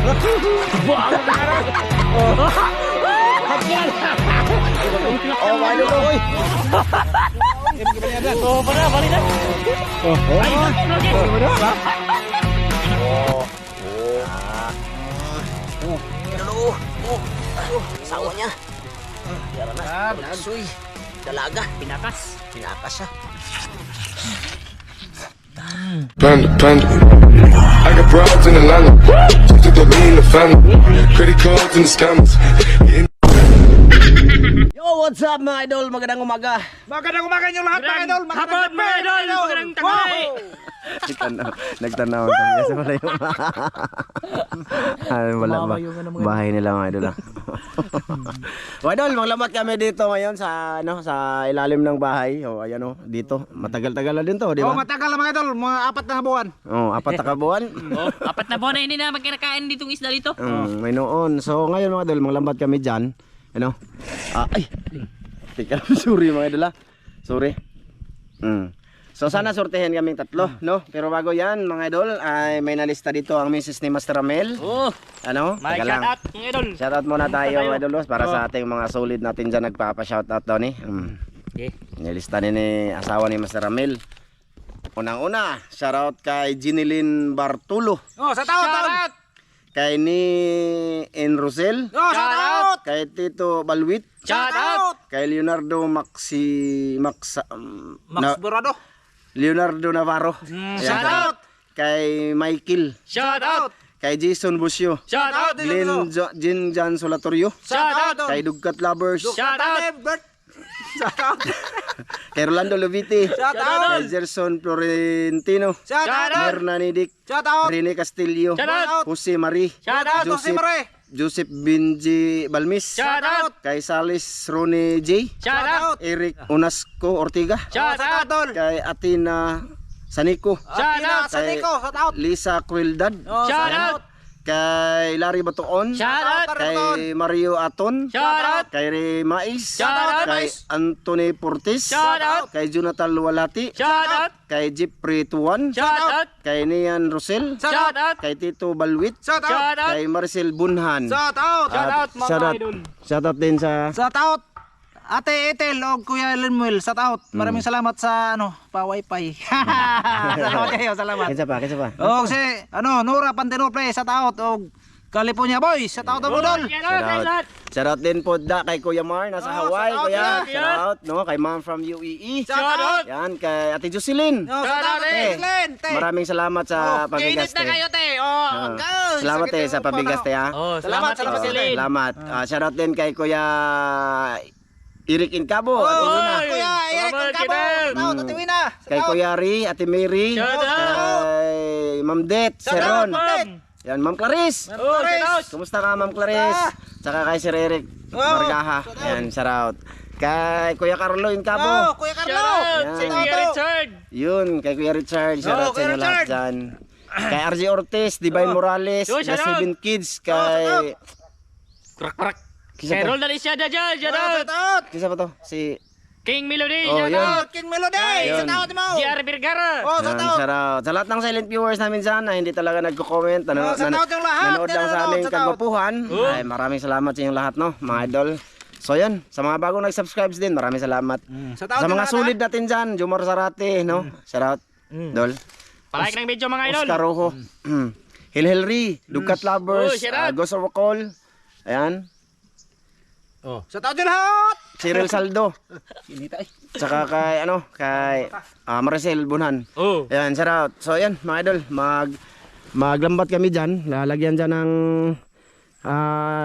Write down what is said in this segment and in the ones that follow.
Buang sekarang. Oh, wala ko. Oy. Oh, pada balik dah. Ay, lagi. Sawanya. Biar na. Suy. Dalaga. Pinakas. Pinakas siya. Panda, panda. I got broads in Atlanta. Just to throw me in the family. Credit cards and the scammers. Yo, what's up mga idol? Magandang umaga. Magandang umaga nyo lahat mga idol. Hapon mga idol. Magandang tanghali. Nagtanaw kami sa wala yung wala ba? Bahay nila mga idol. Mga idol, maglamat kami dito ngayon sa sa ilalim ng bahay. O ayan o, dito. Matagal-tagal na din to, di ba? Oh, matagal na mga idol, mga 4 na buwan. Oh, 4 na kabuan. Oh, 4 na buwan na hindi na magkinakain ditong isda dito. May noon. So ngayon mga idol, maglamat kami diyan. Ano? Ay. Tika, sorry mga idol. Sorry. So sana sortehin kaming tatlo, no? Pero bago yan, mga idol, ay may nalista dito ang misis ni Master Ramel. Oh, Ano? may Teka lang. shout out mga idol. Shoutout muna tayo, mga idol, para sa ating mga solid natin dyan nagpapa-shoutout daw ni. Okay. Nilista ni asawa ni Master Ramel. Unang-una, shoutout kay Ginilyn Bartulo, Oh, sa taon. kay ni Enrosel, Oh, sa taon. kay Tito Balwit, Shout out. kay Leonardo Max Borado. Leonardo Navarro. Ayan, Shout out. Kay Michael, Shout out. kay Jason Busio, Shout out. Glenn Jin Jan Solatorio, Shout out. kay Dugkat Lovers, Shout out. Shout out. kay Rolando Loviti, Shout out. kay Gerson Florentino, Shout Shout out. out. Merna Nidik, Shout out. Rene Castillo, Shout out. Jose Marie, Shout out. Joseph, Joseph Binji Balmis, Shout out. kay Salis Rone J, Shout out. Eric Onasco Ortiga, Shout out. kay Atina Sanico, Shout out. Sa Nico, shout out. Lisa Crueldad, Shout out. kay Larry Batuon, Shout out. kay Mario Aton, Shout out. kay Ray Mais, Shout out. kay Anthony Portis, Shout out. kay Jonathan Luwalati, Shout out. kay Jeffrey Tuan, Shout out. kay Nian Rosel, Shout out. kay Tito Balwit, Shout out. Shout out. kay Marcel Bunhan. Shout out. Shout out mga Shout out. idol. Shout out din sa Shout out. Ate Etel o Kuya Lemuel, shout out. Maraming salamat sa pa-wifi. Salamat kayo, salamat. Kinsa pa. O si Nora Pantenople, shout out. O California Boys, shout out mo dol. Shout Shout out. out. Shout out din po kay Kuya Mar nasa Hawaii, shout out, kuya. yeah. Shout out no kay Ma'am from UAE. Shout out. Yan kay Ate Jocelyn. Shout out Eh, Ate Maraming salamat sa pabigas Kainit na te. kayo te. Oh. Salamat te sa pabigas te ha. Oh, salamat sa salamat, Silin. Salamat. Shout out din kay Kuya Eric Incabo, Ate Wina. Kuya Eric Salamat, Cabo. Kidel. Shout out Ate Wina. Kay Kuya Ri, Ate Mary. Shout out. Kay Ma'am Det, Seron. Yan, Ma'am Clarice. Oh, shout out. Kumusta ka, Ma'am Clarice? Tsaka kay Sir Eric Margaha. Yan, shout out. Kay Kuya Carlo Incabo. Kuya Shout Carlo. out. Yan. Si Kuya Richard. Yun, kay Kuya Richard. Shout out sa Kuya inyo lahat Richard. dyan. Kay RJ Ortiz, Divine Morales, Yo, The shout out. Seven Kids, kay... Krak. Kisa Kay pa? Roldan Isyada dyan. Shout out. Shout out. Kisa pa to? Si... King Melody. Oh, Shout yun. out. King Melody. Yun. Shout out mo. JR Vergara. Oh, shout Yan, out. shout out. Sa lahat ng silent viewers namin dyan na hindi talaga nagko-comment, shout out yung lahat. nanood lang sa aming Shout out. kagwapuhan. Ay, maraming salamat sa inyong lahat, no, mga idol. So yan, sa mga bagong nag-subscribe din, maraming salamat. Shout out Sa yung mga lahat, solid natin dyan, Jomar Zarate, no, shout out. Dol. Palike ng video mga idol. Oscar Rojo. Hilhelri, Dukat Lovers, Oh, shout out. Ghost of Call. Ayan. Shout out yung lahat. Cyril Saldo. Tsaka kay Maricel Bunhan. Oh. Ayan, shout out. So ayan, mga idol, maglambat kami dyan. Lalagyan dyan ng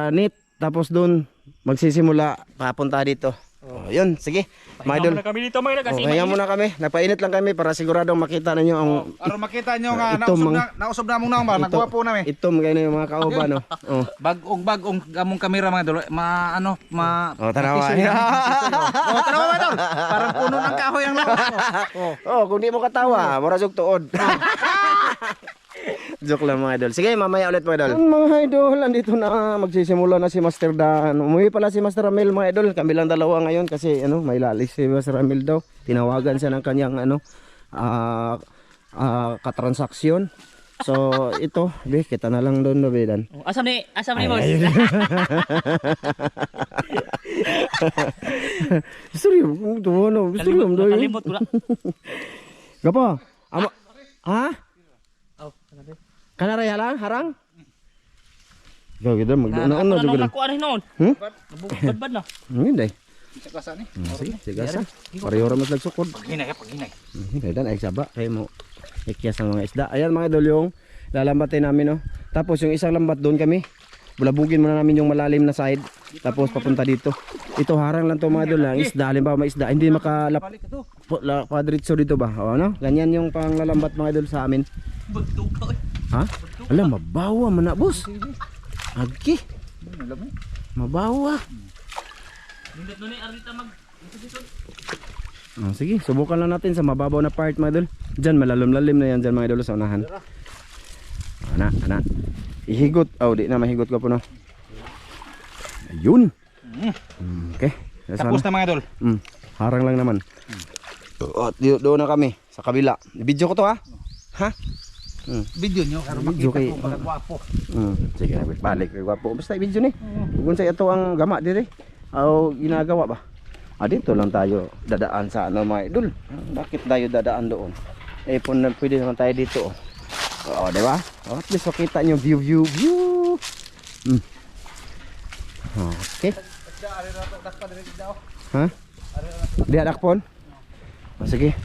net. Tapos doon, magsisimula papunta dito. Oh, yun, sige. Mga idol. Muna kami dito mga idol. Kasi Kaya muna kami. Nagpainit lang kami para siguradong makita ninyo ang Para makita nyo nga, Ito, nausob na mong nang ba, nagwapo na eh. itom kayo yung mga kauban. No? Oh. Bagong among kamera mga dolo, Oh, tanawa. Oh, tanawa ba dol? Parang puno ng kahoy ang lawas. Oh, kung di mo katawa, mura jug tuod. Joke lang mga idol. Sige, mamaya ulit mga idol. Mga idol, andito na magsisimula na si Master Dan. Umuwi pala si Master Ramil mga idol. Kami lang dalawa ngayon kasi may lalis si Master Ramil daw. Tinawagan siya ng kanyang katransaksyon. So ito, be, kita na lang doon, Bedan. Oh, asam ni boss. Sorry, tuwa na. Sorry, Kalimot ko na. Gapa? Ama, ha? Oh, kanabe. Kanaraya lang, harang? Ikaw gitu, magdoon na Ano juga. ako ano noon? Bad na. Hindi. Sa klasa ni. Sige, sigasa. Pareho ra mas nagsukod. Paghinay ka, paghinay. Dan ay saba kay mo ikyas ang mga isda. Ayan mga idol yung lalambatin namin, no. Tapos yung isang lambat doon kami. Bulabugin muna namin yung malalim na side. Tapos papunta dito. Ito harang lang to mga idol, lang isda, halimbawa may isda, hindi makalap kwadritso dito ba? O ano? Ganyan yung panglalambat mga idol sa amin. Buntok ka. Ha? Alam, mabawa man na, boss. Agi. Mabawa. Nindot nun arita mag dito. Sige, subukan lang natin sa mababaw na part mga idol. Diyan, malalim-lalim na yan dyan mga idol sa unahan. Ana. Ihigot. Oh, di na mahigot ko po, no. Ayun. Okay. Tapos na mga idol. Harang lang naman. At doon na kami sa kabila. Video ko to, ha? Ha? Video nyo. Karon Video makita kay ko mga gwapo. Sige na, balik kay gwapo. Basta video ni. Kung sa ito ang gama dire. O ginagawa ba? Dito lang tayo dadaan sa ano mga idol. Bakit tayo dadaan doon? Pwede naman tayo dito. Oo, di ba? At least makita nyo view. Okay. Ha? Di adakpon? Sige.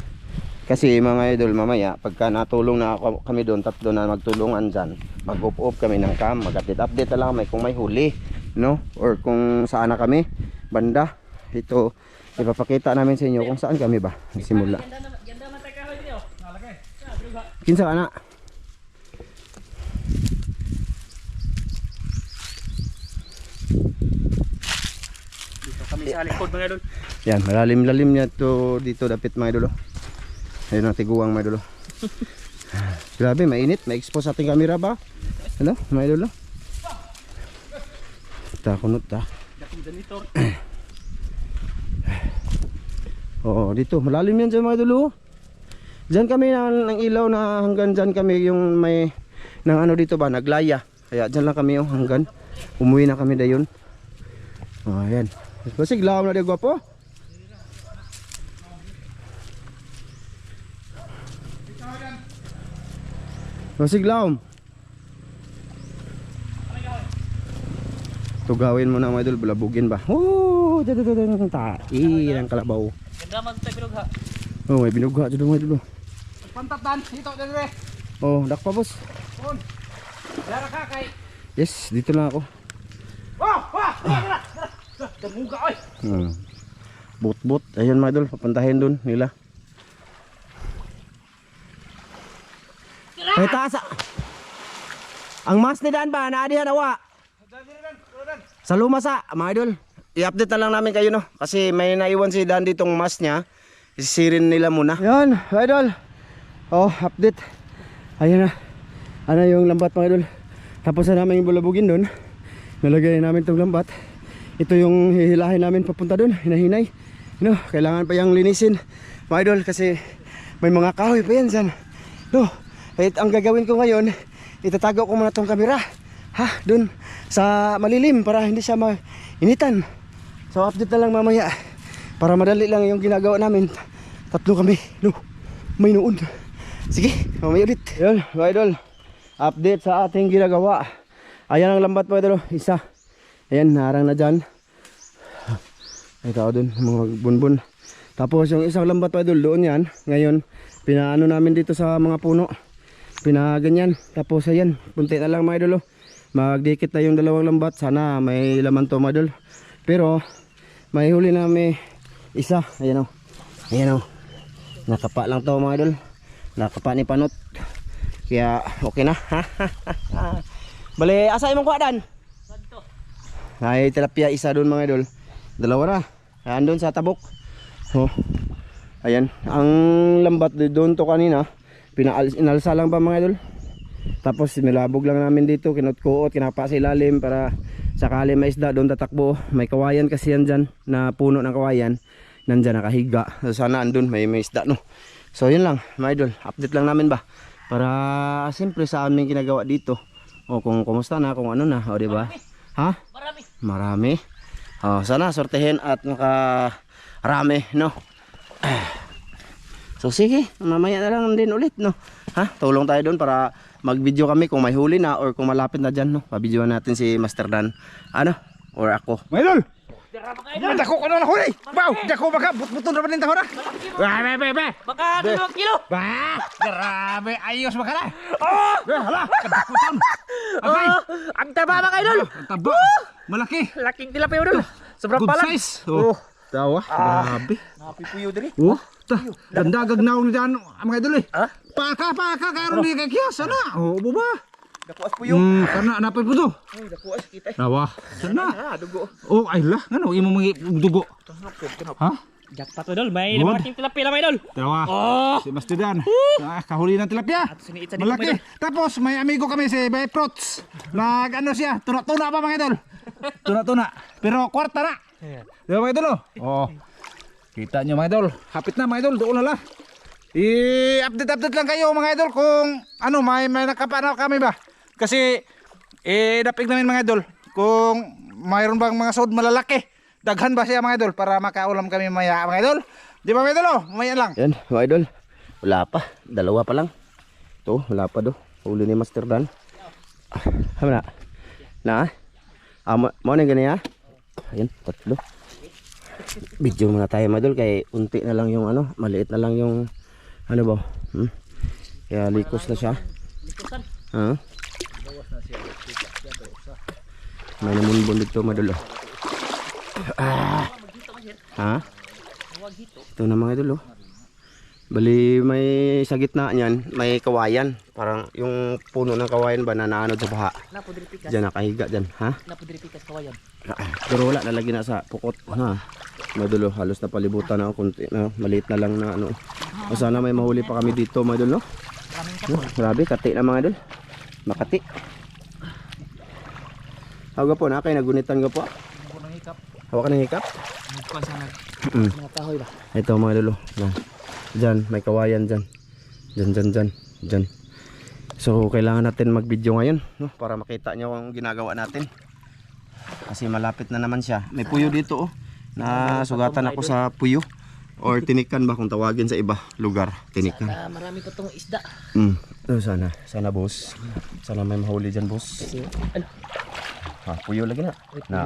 Kasi mga idol, mamaya pagka natulong na kami doon, tatlo na magtulungan dyan, mag-up kami ng cam, mag-update na lang kung may huli, no? Or kung saan na kami banda. Ito ipapakita namin sa inyo kung saan kami ba nagsimula. Ganda man ta kahoy niyo. Nalagay. Kinsa ana? Dito kami sa likod mga idol. Yan, malalim-lalim niya to dito dapit mga idol. Ayun ang tiguang mga idol. Grabe, mainit, ma-expose ating camera ba? Hello, mga idol. Kunot ta. Dating janitor. Oo, dito malalim yan dyan mga idol. Diyan kami ng ilaw na hanggang dyan kami yung may ng ano dito ba, naglaya. Kaya dyan lang kami yung hanggang. Umuwi na kami dayon. Ayan. Kasi glaw na di gwapo. Siglaw. Tugawin mo na mga idol, bulabugin ba? Oh, ilang kalabaw. Ganda man ta bilog ha. Oh, may binugha dito mga idol. Pantatan, dito dire. Oh, dakpa boss. Pon. Dara ka kay. Yes, dito lang ako. Dara. Damuga oy. Bot. Ayun mga idol, papuntahin doon nila. Ay taas. Ang mas ni daan ba? Naadihan awa. Sa lumasa, mga idol. I-update na lang namin kayo, no? Kasi may naiwan si Dan ditong mas niya. Isisirin nila muna. Yan, mga idol. Oh, update. Ayan na. Ano yung lambat mga idol. Tapos na namin yung bulabugin doon. Nalagay namin itong lambat. Ito yung hihilahin namin papunta doon. Hinahinay. No, kailangan pa yung linisin. Mga idol, kasi may mga kahoy pa yan dyan. No, ang gagawin ko ngayon, itatago ko muna itong camera. Ha, doon sa malilim para hindi siya mainitan. So update na lang mamaya para madali lang yung ginagawa namin. Tatlo kami, no, may noon. Sige, mamaya ulit. Yun, mga idol, update sa ating ginagawa. Ayan ang lambat mga idol, isa. Ayan, narang na dyan. Ay tao dun, mga bunbun. Tapos yung isang lambat mga idol, doon yan. Ngayon, pinaano namin dito sa mga puno. Pinaganyan. Tapos ayan, punti na lang mga idol. Magdikit na yung dalawang lambat. Sana may laman to mga idol. Pero may huli na may isa. Ayan o. Ayan o. Nakapa lang to mga idol. Nakapa ni Panot. Kaya okay na. Bale, asa imong kuwadan? Ay tilapia isa doon mga idol. Dalawa na. Andun sa tabok. Oh. Ayan. Ang lambat doon to kanina. Inalsa lang ba mga idol? Tapos nilabog lang namin dito, kinutkuot, kinapa sa ilalim para sakali may isda doon tatakbo. May kawayan kasi yan dyan, na puno ng kawayan. Nandyan nakahiga. So sana andun may isda, no. So yun lang mga idol, update lang namin ba Para siyempre sa amin ginagawa dito. O kung kumusta na, kung ano na, o di ba? Ha? Marami. Marami. Sana sortehin at makarami, no? So sige, mamaya na lang din ulit, no? Ha? Tulong tayo doon para mag-video kami kung may huli na or kung malapit na dyan, no? Pa-videoan natin si Master Dan. Ano? Or ako. Mga idol! Dako ko na huli! Wow! Dako baka but-buton naman din tahon na! Be! Baka 2 kilo. Ba! Grabe! Ayos baka na! Oh! Hala! Kadakutan! Okay! Ang taba mga idol. Ang taba! Malaki! Laking tilapia idol. Sobrang Good palat. size! Oh! Tawa! Grabe! Napipuyo diri. Oh! Ganda gagnaw ni Dan mga idol eh! Ha? Paka! Karon di kay kiyas! Sana! Oh! Buba! Dakuas puyo. Kana napay po to! Ay, dakuas kita. Tawa! Sana! Dugo. Oh! Ay la! Ano? Imo mga dugo! Ha? Jackpot idol. May Good. malaking tilapia na mga idol. Tawa! Oh. Si Master Dan! Kahuli ng tilapia! Siniit sa dito mga Malaki. idol. Tapos may amigo kami si Bay Fruits. Nag-ano siya, tuna-tuna pa mga idol. Tuna-tuna. Pero kwarta na. Di ba mga idol? Oh. Kita nyo mga idol. Hapit na mga idol. Doon na lang. I-update lang kayo mga idol kung ano may nakapanaw kami ba. Kasi dapig namin mga idol kung mayroon bang mga sod malalaki. Daghan ba siya mga idol para makaulam kami maya mga idol. Di ba mga idol? Oh, mamaya lang. Yan, mga idol. Wala pa. Dalawa pa lang. Ito, wala pa do. Huli ni Master Dan. Hama na. Na? Mo na gani ha? Ayan, 3. Video muna tayo mga idol. Kaya unti na lang yung ano. Maliit na lang yung ano ba? Kaya likos na siya. Ha? May namunbon dito mga idol. Ha? Ito na mga idol. Bali may sa gitna niyan, may kawayan. Parang yung puno ng kawayan ba na naanod sa baha. Napudripikas. Diyan nakahiga diyan, ha? Napudripikas kawayan. Pero wala nalagi na sa pukot, ha? Madulo, halos na palibutan na ako kunti na maliit na lang na ano. O sana may mahuli pa kami dito, mga idol, no? Grabe, kati na mga idol. Makati. Hawa po na kay nagunitan ko po. Hawa ka ng hikap? Nagkuhan sa mga kahoy ba? Ito mga idol, yan. Diyan, may kawayan diyan. Diyan. So kailangan natin mag-video ngayon, no, para makita niyo ang ginagawa natin. Kasi malapit na naman siya. May puyo dito, oh. Nasugatan ako sa puyo or tinikan ba kung tawagin sa iba lugar, tinikan. Marami pa tong isda. Sana boss. Sana may mahuli diyan, boss. Kasi ano? Puyo lagi na.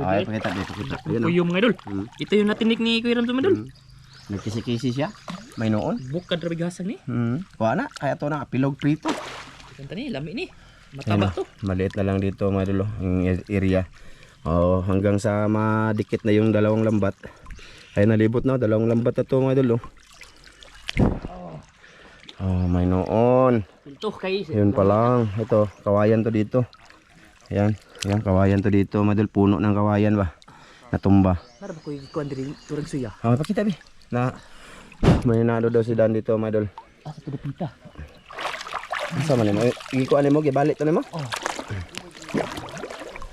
Ay pakita dito kita. Ayun, Puyo mga idol. Ito yung natinik ni Kuya Ramzo mga idol. May kisi-kisi siya. May noon. Bukad rabigasan ni. Kuha na, kaya to na pilog prito. Kanta ni, lami ni. Mataba to. Maliit na lang dito mga idol, yung area. Hanggang sa madikit na yung dalawang lambat. Ay nalibot na, dalawang lambat na to mga idol. May noon. Ito kay Yun pa lang. Ito, kawayan to dito. Ayan, kawayan to dito mga idol. Puno ng kawayan ba? Natumba. Nara ba ko yung kuhan diri turang suya? Pakita bi. Na may nado daw si Dan dito mga idol. Sa tudupita. Asa man mo? Ikuan mo, gibalik to nimo?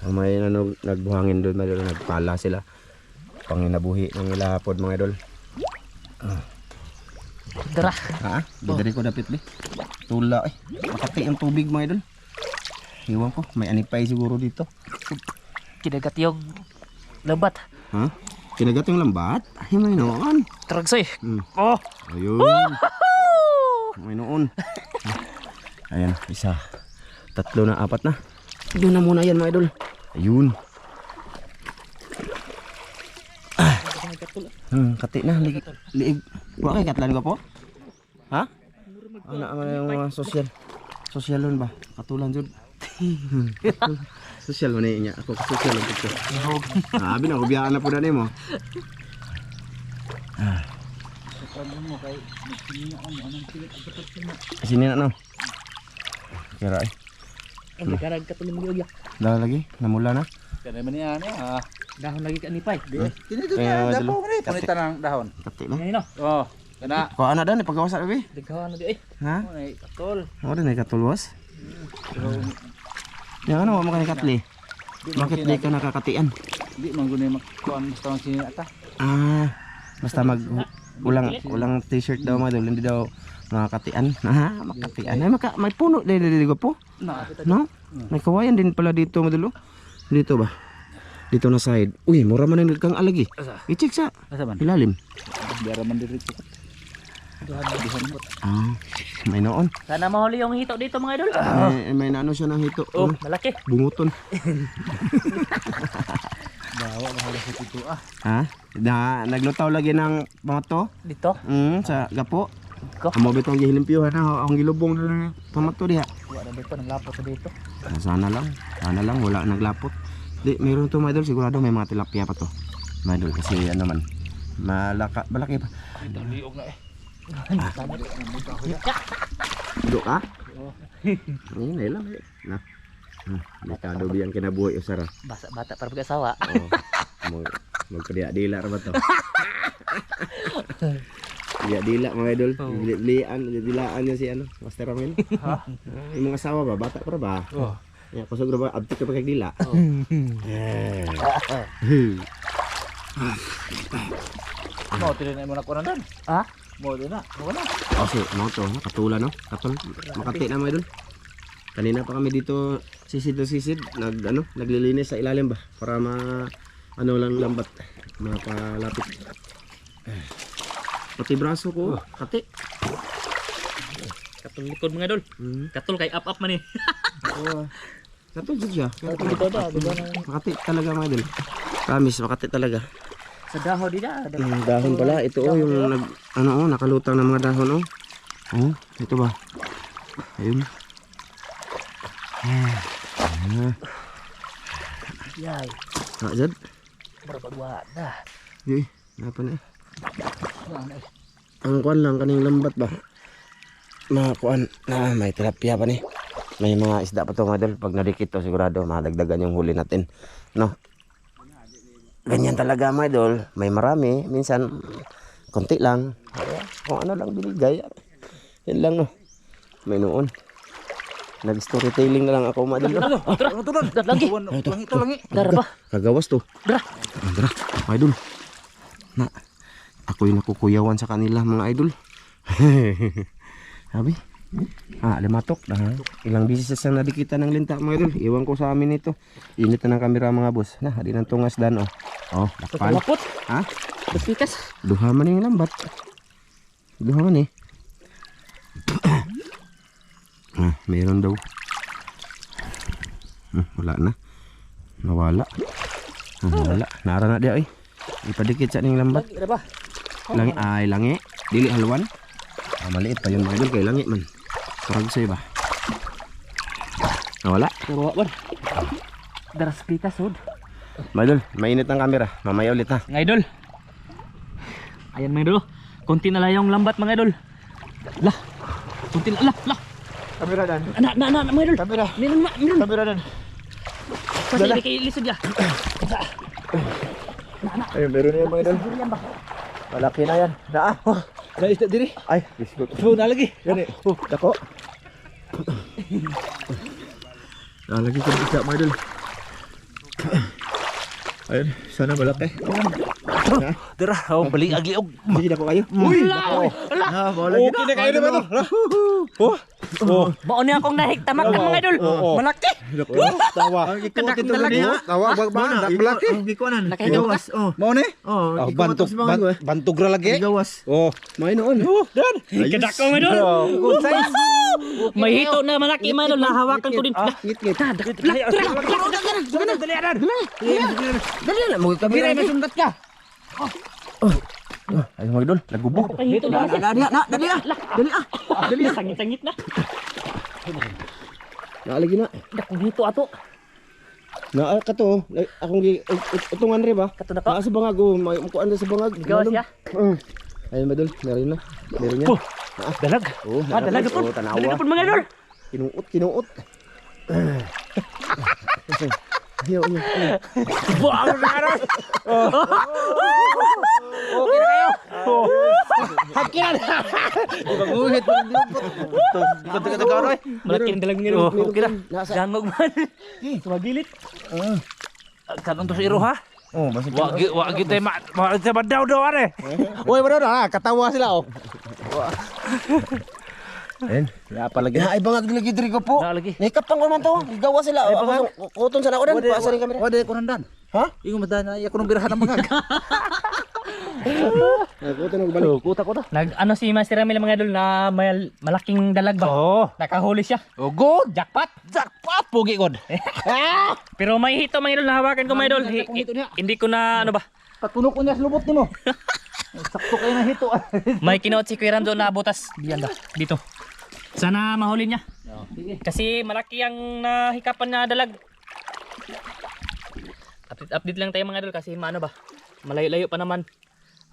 May nagbuhangin doon, mga idol, nagpala sila. Panginabuhi ng ilapod mga idol. Dara. Bidari ko dapit bi. Tula makati yung tubig mga idol. Iwan ko, may anipay siguro dito. Kinagat yung lambat. Kinagat yung lambat? Ay may noon. Tragsoy. Ayun. May noon. Ayan, 1, 3 na, 4 na. Doon na muna yan mga idol. Ayun. Kati na, liig. Huwag kay katlan ko po? Ha? Ano yung mga social loan ba? Katulan dyan. Social mo na niya. Ako social loan dito. Sabi na, kubiyaan na po na mo. Sini na no. Kira eh. Nagkarag katulong yung yak. Dahil lagi, namula na. Kaya naman yan Dahon lagi ka nipay. Dito na, dapo ni punitan ng dahon. Kati na. Ngayon no. Oh, kana. Kuha na daw, ipagawasak gabi. Daghawan na di eh. Ha? Ay, katol. Ako din ay katulwas. Yung ano mo ka ni Katli? Bakit di ka nakakatian? Di man guni makuan basta man sinata. Basta Walang t-shirt daw mga idol, hindi daw makakatian. Makatian. Ay may puno dito po. No? May kawayan din pala dito mga idol. Dito ba? Dito na side. Uy, mura man ang kang alagi. I-check sa ilalim. Biara man diretso. May noon. Sana mahuli yung hito dito mga idol. May nano siya ng hito. Oh, malaki. Bunguton. Bawa mahal sa tito Ha? Naglutaw lagi ng mga to. Dito. Sa gapo. Ko. Amo bitong gihilimpyuhan na ang gilubong na pamato diha. Wala dito nang lapot sa dito. Sana lang wala naglapot. Di meron to mga idol, sigurado may mga tilapia pa to. Mga idol kasi ano man malaki pa. Liog na Duduk ka? Ini lang. Nah. Dekado biyang kinabuhi usara. Bata para mag-asawa. Magkadiak-dilak ra ba to? Dilak mga idol. Dilaan niya si ano, Master Ramil. Yung mga asawa ba, bata pa ba? Ya, kusog ra ba abtik ka pagkag dila. Mo tili na mo na kuno dan. Ha? Mo na. Wala. Kasi mo to, katula no. Katol. Makati na mga idol. Kanina pa kami dito sisid naglilinis sa ilalim ba para ano lang lambat, mapalapit. Pati braso ko, kati. Katul likod mga idol. Katul kay up man eh. Katol jud siya. Makati talaga mga idol. Promise, makati talaga. Sa dahon dida. Dahon pala, ito yung nakalutang ng mga dahon ito ba? Ayun. Yay. Jad. Barabagwa na. Apa na? Ang kuan lang kaning lambat ba? Mga kuan may tilapia pa ni. May mga isda pa to mga idol. Pag nadikit to sigurado madagdagan yung huli natin. No? Ganyan talaga mga idol. May marami. Minsan konti lang. Kung ano lang binigay. Yan lang no. May noon. Nag-storytelling na lang ako mga idol. Lagi. Ito langi. Dara ba? Kagawas to. Dara. Dara. Mga idol. Ako'y nakukuyawan sa kanila mga idol. Sabi? Limatok. Ilang bisis na nadikitan ng linta mga idol. Iwan ko sa amin ito. Init na ng kamera mga boss. Di nang tungas dan lakpan. Lapot. Ha? Bespikas. Duha man yung lambat. Duha man eh. Meron daw. Wala na. Nawala. Wala. Nara na dia ipadikit sa ning lambat. Lagi ba? Langi. Dili halwan. Maliit pa yun mga idol kay langi man. Sarag sa'yo ba? Nawala. Puro ba? Dara spikas sud. Mga idol, mainit ang camera. Mamaya ulit ha. Mga idol. Ayan mga idol. Konti na lang yung lambat mga idol. Lah. Konti na lah. Kamera dan. Na mga idol. Kamera. Minum. Kamera dan. Kasi hindi kayo lisod ya. Ayun, meron na yan mga idol. Malaki na yan. Naisda diri. Ay, biskot. Na lagi. Yan dako. Lagi ko isda mga idol. Ayun, sana malaki. Dara, balik agi og. Sige dako kayo. Uy! Okay na kayo naman to. Mao ni akong nahigtamak ng mga idol. Malaki. Tawa. Ikuot ito Malaki. Tawa, ba? Malaki. Gikuanan. Nakahigawas. Mao ni? Bantog ra lagi. Gawas. May noon. Dan. Kadako mga idol. Good size. May hito na malaki mga idol. Nahawakan ko din. Ngit. Dali na mo kami na sundat ka. Ayo mga idol, nagubok. Hito na. Dali. Sangit na. Naalagi na. Dakong hito ato. Na kato, akong utungan rin ba? Kato na ka. Sa bangag may kuan sa bangag. Gawas ya. Ayun mga idol, meron na. Meron yan. Dalag. Dalag po. Tanawa. Dalag po mga idol. Kinuot. Ayaw. Buang na idol. Okay na kayo. Hakiran. Baguhit pa ng lupot. Kata-kata ka Malaki ang dalag nila. Okay na. Gangog man. Sumagilit. Kanon to sa iro ha? Oh, masih Wag kita madaw daw are. Oy, madaw na, katawa sila oh. Ayun. Ya pa lagi. Ya, ay bangag lagi diri ko po. Na lagi. Nikapang ko man to. Gawa sila. Kuton sa naodan. Paasa rin kami. Wade ko nandan. Ha? Ingon madan na iya ko nang birahan ng mga. Kuton og balik. Kuta. Ano si Master Ramil mga idol na may malaking dalag ba? Oh. Nakahuli siya. Oh, good. Jackpot. Pugi god. Pero may hito mga idol na hawakan ko mga idol. Hindi ko na ano ba? Katunok ko niya sa lubot nimo. Sakto kayo na hito. May kinuot si Kuya Ramzo na butas. Diyan ba? Dito. Sana mahuli niya. Kasi malaki ang nahikapan na dalag. Update lang tayo mga idol kasi maano ba? Malayo-layo pa naman.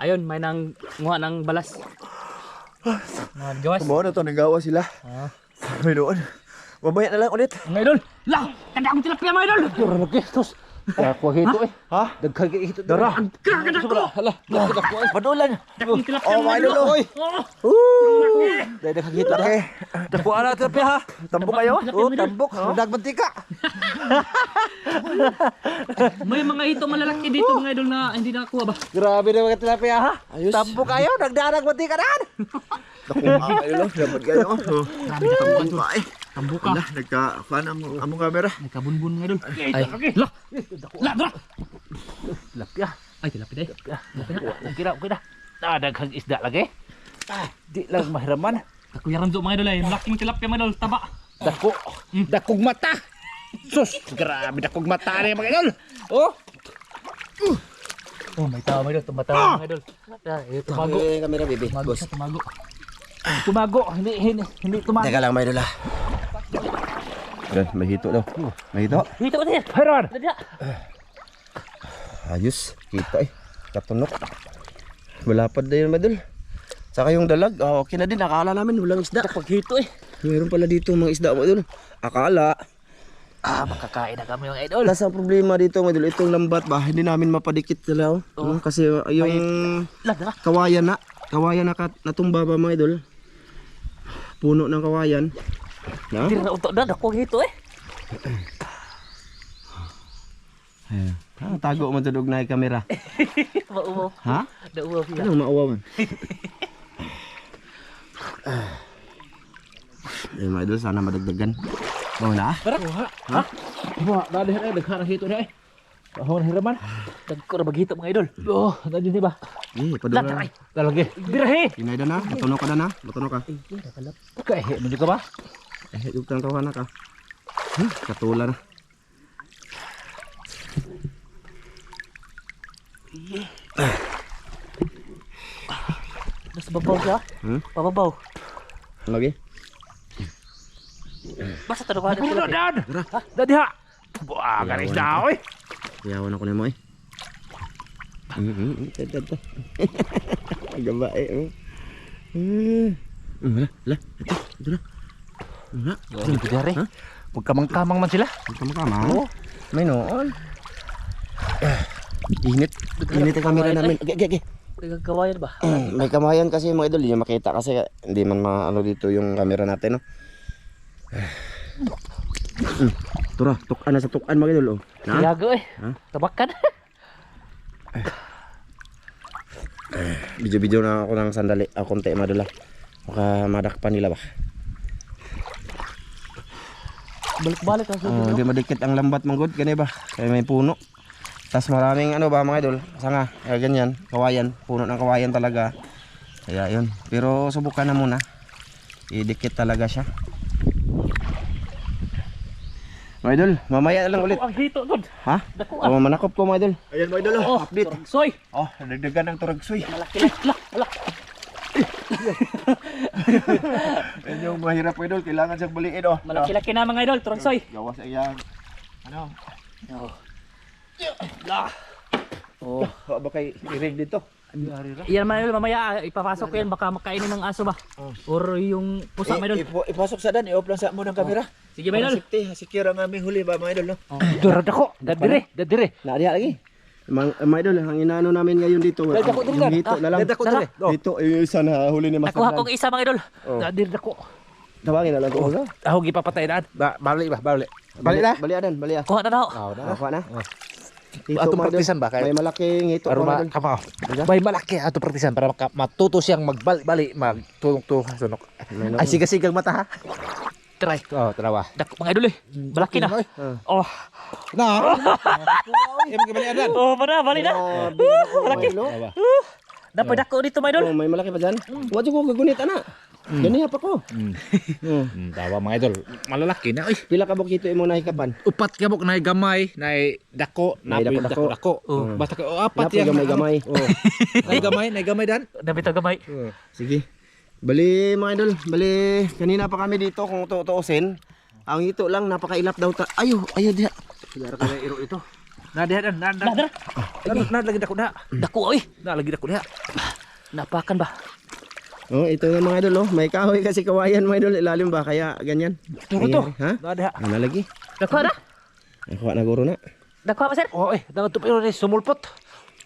Ayun, may nang nguha ng balas. Mga gawas. Mo na to nagawa sila. May doon. Mamaya na lang ulit. Mga idol, la! Kanda akong tilapia mga idol! Dura lagi tos. Ako hito eh. Ha? Dagkag hito. Dara. Kanda ko! Hala, dagkag ko. Padulan. Dakong tilapia Oh, mga idol! idol, oy. Dagkag hito ha. Dako ala tapi ha. Tambok kayo? Oh, tambok. Dag mantika. May mga hito malalaki dito mga idol na hindi nakakuha ba? Grabe na mga tilapia ha. Ayos. Tambok kayo, nagdarag mantika na. Dako idol, dapat kayo. Grabe ka tambuka idol. Tambuka. Ala, nagka-fan among camera. Nagkabunbun mga idol. Ay, la! La! Dra! Tilapia. Ay, tilapia day. Okay na. Daghang isda lagi. Di lang mahiraman. Kuya Ramzo mga idol ay malaking tilapia mga idol. Taba. Dako. Dakog mata. Sus, grabe dakog mata ni mga idol. Oh. Oh, may tao mga idol. Tumatawa mga idol. Tumago. Ang camera, baby. Tumago siya, tumago. Tumago, hindi tumago. Teka lang, may idol. Yan, may hito daw. May hito. Dito din. Heron. Ayos, kita eh. Katunok. Malapad na yun, madol. Saka yung dalag, okay na din. Akala namin walang isda. Paghito eh. Mayroon pala dito mga isda, madol. Akala. Makakain na kami mga idol. Nasa problema dito, madol. Itong lambat ba, hindi namin mapadikit nila. Kasi yung kawayan na. Kawayan na natumba ba, mga idol. Puno ng kawayan. Na? Hindi na utok na. Dako hito eh. Tago mo tudog na yung kamera. Mauwaw. Ha? Dauwaw sila. Anong mauwaw man? Eh, mga idol, sana madagdagan. Oh, na? Ha? Ba, dali na daghang hito na eh. Ahon hiraman. Dagko na maghito mga idol. Oh, dali ni ba? Eh, padula na. Latay. Dalagi. Birahe. Pinay na na. Matuno ka na na. Matuno ka. Kahe mo ka ba? Eh, yung tawa na ka. Katula na. Nasa babaw siya. Pababaw. Lagi? Basta tanong ka Puno dan. Dadi ha. Buah, garis daw eh. Iyawan ako na mo eh. Ito. Agaba eh. Lah. Ito na. Wala. Dili pidare. Pagkamang-kamang man sila. Kamang-kamang. May noon. Init. Init ang camera namin. Okay. Nagkakawayan ba? May kamayan kasi mga idol. Hindi nyo makita kasi hindi man maano dito yung camera natin. No? Tura, tukan na sa tukan mga idol. Tiyago eh. Tabakan. Video na ako ng sandali. Konti madala. Baka madakpan nila ba? Balik-balik ang susunod. Hindi madikit ang lambat manggod. Ganyan ba? Kaya may puno. Tapos maraming ano ba mga idol. Sanga. Kaya ganyan. Kawayan. Puno ng kawayan talaga. Kaya yun. Pero subukan na muna. Idikit talaga siya. Mga idol, mamaya na lang ulit. Ang hito doon. Ha? O, manakop ko mga idol. Ayan mga idol. Oh, Update. soy. Oh, nagdagan ng turagsoy. Malaki na. Yan yung mahirap mga idol. Kailangan siyang baliin oh. Malaki-laki na mga idol. Turagsoy. Gawas ay yan. Ano? Oh. Oh, ba kay iring dito? Yan mga idol. Mamaya ipapasok ko yan. Baka makainin ng aso ba? Or yung pusa mga idol. Ipasok sa dan. I-off lang sa mo ng kamera. Sige mga idol. Safety. Secure ang aming huli ba mga idol no? Durad ako. Dadire. Naadiya lagi. Mga idol, ang inaano namin ngayon dito. Yung hito na lang. Hito, isa na huli ni Master Nakuha Dan. kong isa mga idol. Dadire ako. Tawagin na lang ko. Ako gipapatay daan. Bali. Bali na? Bali adan, bali ah. Kuha na daw. Nakuha na? Hito, Atong mga idol. praktisan ba? May malaking hito Para mga idol. kamaw. May malaki ato praktisan para matuto siyang magbali magtulong-tulong sunok. Ay siga-sigang mata ha. Try. Oh, tarawa. Dako mga idol eh. Malaki na. Oh. Na. Ay magabali adan. Oh, mana balik na. Malaki. Dapat dako dito mga idol. Oh, may malaki pa dyan. Wadyo ko gagunit, ana. Ganyan pa ko. Tawa mga idol. Malalaki na. Ay, Pila ka bukito imo nahikapan? upat kabok na gamay, na dako, na Nay dako-dako. dako. Basta ka apat Napoy yang gamay-gamay. Oh. Na gamay dan. Dapat gamay. Sige. Bali mga idol, bali kanina pa kami dito kung tutuusin. Ang hito lang napakailap daw ta. Ayo diha. Sigara ka na iro ito. Na diha dan, na. Dara. Na lagi dako na. Dako oy. Na lagi dako diha. Napakan ba? Oh, ito na mga idol, oh. May kahoy kasi kawayan mga idol, ilalim ba kaya ganyan. Turo to. Ha? Na diha. Ano lagi? Dako na. Ako na guro na. Dako ba sir? Oh, dangan to pero ni sumulpot.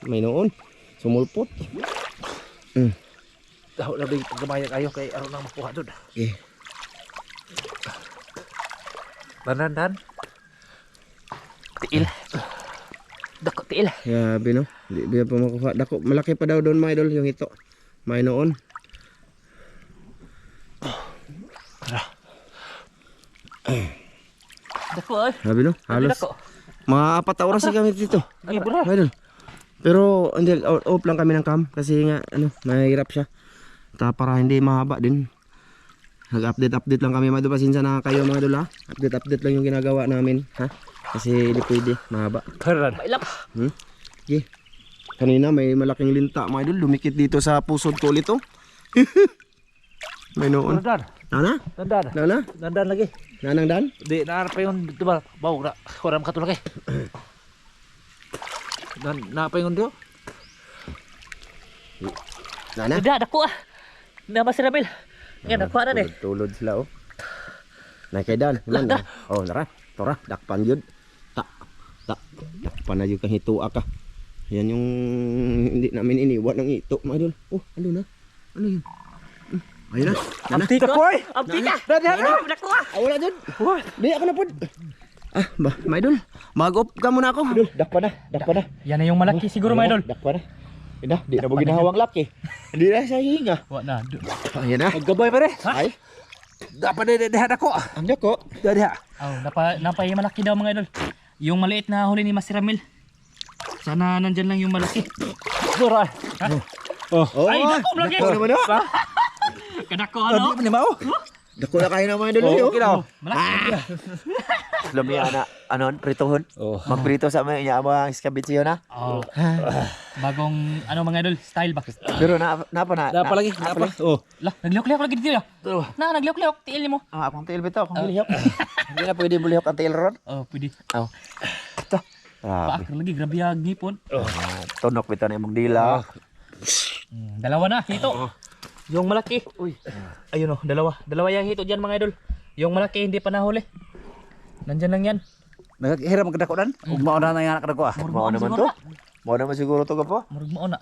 May noon. Sumulpot. Daho na big gamay kayo kay aron nang makuha dun. Okay. Dan. Tiil. Dako tiil. Grabe no. Di biya pa makuha. Dako, malaki pa daw doon mga idol yung hito. May noon. Dako oy. Grabe no. Halos Dako. mga 4 oras na kami dito. Ay bro. Mga idol. Pero hindi, off lang kami ng cam kasi nga ano, mahirap siya. Para hindi mahaba din. Nag-update lang kami mga idol. Pasensya na kayo mga idol ha. Update lang yung ginagawa namin ha. Kasi hindi pwede, mahaba. Karan. Mailap. Okay. Kanina may malaking linta mga idol. Lumikit dito sa pusod ko ulit oh. May noon. Dan. Nana? Nana? Dan lagi. Nanang Dan? Di na pa yung dito ba? Bau na. Koram ka to lagi. Dan na pa yung dio. Nana? Ada dako ah. Na masirabil. Nga dako na ni. Tulod sila oh. Nakay Dan. Ilan na? Oh, nara. Tora, dakpan yun. Dakpan na yun kang hitua ka. Yan yung hindi namin iniwan ng ito, mga idol. Oh, ano na? Ano yun? Ayun na. Nana? Abdi ka. Dakoy! Abdi ka. Dako ah. Ah, wala dyan. Di ako na po. Ah, ba, mga idol. Mag-off ka muna ako. Dakpa na. Yan na yung malaki siguro mga idol. Dakpa na. Ina, di na mo ginahawang laki. Hindi na siya hinga. Wa na. Ayan na. Maggabay pa rin. Ay, Dapat na diha dako. ang dako. Diha. Oh, napay malaki daw mga idol. Yung maliit na huli ni Master Ramil. Sana nandyan lang yung malaki. Sura. Oh. Oh, Ay, dako lagi. Dako naman oh. Kadako ano? Di mo. Dako na kayo ng mga idol. Oh, Oh, okay na. Malaki. Lumia na anon pritohon. Oh. Magprito sa mga mga iskabitsyo na. Oh. Bagong ano mga idol, style ba? Pero napa na. Dapa lagi. Dapa. Oh. Lah, nagliok-liok lagi dito. Na, nagliok-liok tiil mo. Ah, akong tail bitaw, akong gilihok. Hindi na pwede bulihok ang tail ron. Oh, pwede. Aw. Ito. Paak lagi grabe ang ngipon. Tunok bitaw na imong dila. Dalawa na, hito. Yung malaki. Uy. Ayun oh, dalawa. Dalawa yung hito diyan mga idol. Yung malaki hindi pa nahuli. Nandyan lang yan. Naghiram ka dako dan. Ug mao na nga kadako ah. Murag Mao naman siguro to. Mao naman siguro to gapo. Murag mo na.